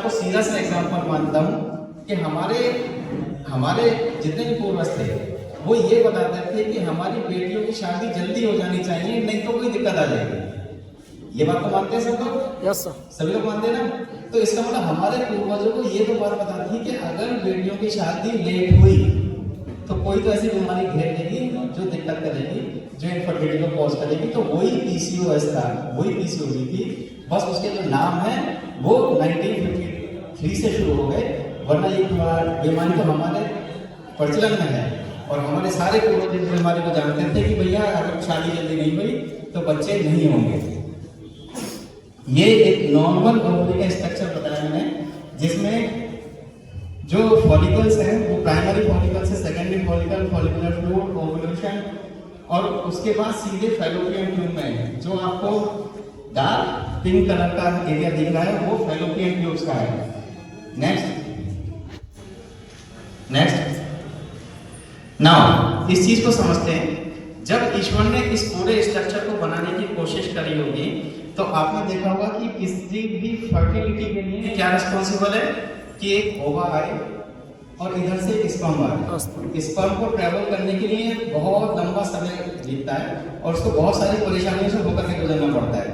आपको सीधा सा एग्जांपल मानता हूँ कि हमारे जितने भी पूर्वज थे वो ये बताते थे कि हमारी बेटियों की शादी जल्दी हो जानी चाहिए, नहीं तो कोई दिक्कत आ जाएगी। ये बात तो मानते हैं सब लोग? Yes sir. सभी लोग मानते हैं ना? तो इसका मतलब हमारे पूर्वजों को ये तो बात बताती है कि अगर बेटियों की शादी लेट हुई तो कोई तो ऐसी बीमारी घेर लेगी जो दिक्कत करेगी, जो इनफर्टिलिटी को कॉज करेगी। तो वही पीसीओएस था, वही पीसीओडी थी, बस उसके जो नाम है वो 1953 से शुरू हो गए, वरना ये बीमारी तो हमारे प्रचलन में है। और हमारे सारे पूर्वज इस बीमारी को जानते थे कि भैया अगर शादी जल्दी नहीं हुई तो बच्चे नहीं होंगे। ये एक नॉर्मल ओवरी का स्ट्रक्चर बताया मैंने, जिसमें जो फॉलिकल्स हैं वो प्राइमरी फॉलिकल से secondary follicle, follicular fluid, ovulation, और उसके बाद सीधे फैलोपियन ट्यूब में जो आपको डार्क पिंक कलर का एरिया दिख रहा है वो फैलोपियन ट्यूब्स का है। नेक्स्ट नाउ इस चीज को समझते हैं। जब ईश्वर ने इस पूरे स्ट्रक्चर को बनाने की कोशिश करी होगी तो आपने देखा होगा कि किसी भी फर्टिलिटी के लिए क्या रिस्पॉन्सिबल है कि एक ओवा आए और इधर से स्पर्म आए। स्पर्म को ट्रेवल करने के लिए बहुत लंबा समय बीतता है और उसको बहुत सारी परेशानियों से होकर के गुजरना पड़ता है।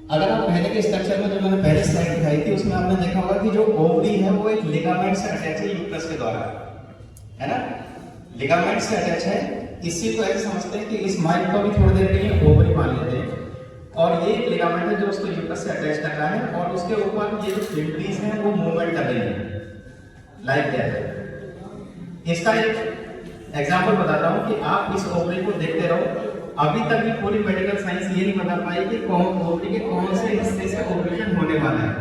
अगर आप पहले के स्ट्रक्चर में जो मैंने पहले स्लाइड दिखाई थी उसमें आपने देखा होगा कि जो ओवरी है वो एक लिगामेंट से अटैच है यूट्रस के द्वारा, है ना? लिगामेंट से अटैच है। इसी को ऐसे समझते हैं कि इस माइक को भी थोड़ी देर के लिए ओवरी मान लेते हैं और ये लिगामेंट है जो उसको यूट्रस से अटैच कर रहा है और उसके ऊपर ये जो फिल्ट्रीज हैं वो मूवमेंट कर रही हैं लाइक दैट। इसका एक एग्जांपल बताता हूँ कि आप इस ओवरी को देखते रहो। अभी तक भी पूरी मेडिकल साइंस ये नहीं बता पाई कि कौन ओवरी के कौन से हिस्से से ओवुलेशन होने वाला है।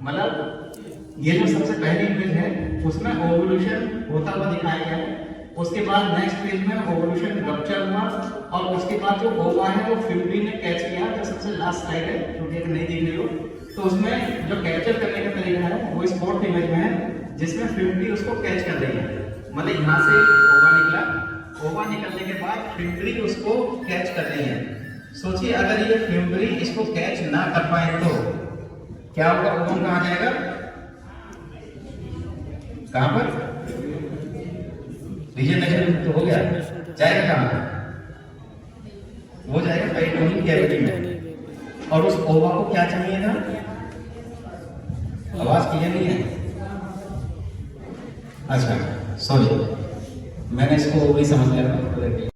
मतलब ये जो सबसे पहली इमेज है उसमें ओवुलेशन होता हुआ दिखाया गया है। उसके बाद नेक्स्ट पेज में ओवुलेशन रप्चर हुआ और उसके बाद जो ओवा है वो फिल्ट्री ने कैच किया। जो सबसे लास्ट स्लाइड है क्योंकि एक नहीं दिख रही हो तो उसमें जो कैप्चर करने का तरीका है वो इस फोर्थ इमेज में है जिसमें फिल्ट्री उसको कैच कर रही है। मतलब यहाँ से ओवा निकला, ओवा निकलने के बाद फिल्ट्री उसको कैच कर रही है। सोचिए अगर ये फिल्ट्री इसको कैच ना कर पाए तो क्या होगा? ओवम कहाँ जाएगा? कहाँ पर? रीजनरेशन तो हो गया, जाएगा कहाँ? वो जाएगा पेरिटोनियल कैविटी में। और उस ओवा को क्या चाहिए था? आवाज क्लियर नहीं है? अच्छा सॉरी, मैंने इसको ओवरी समझ लिया था।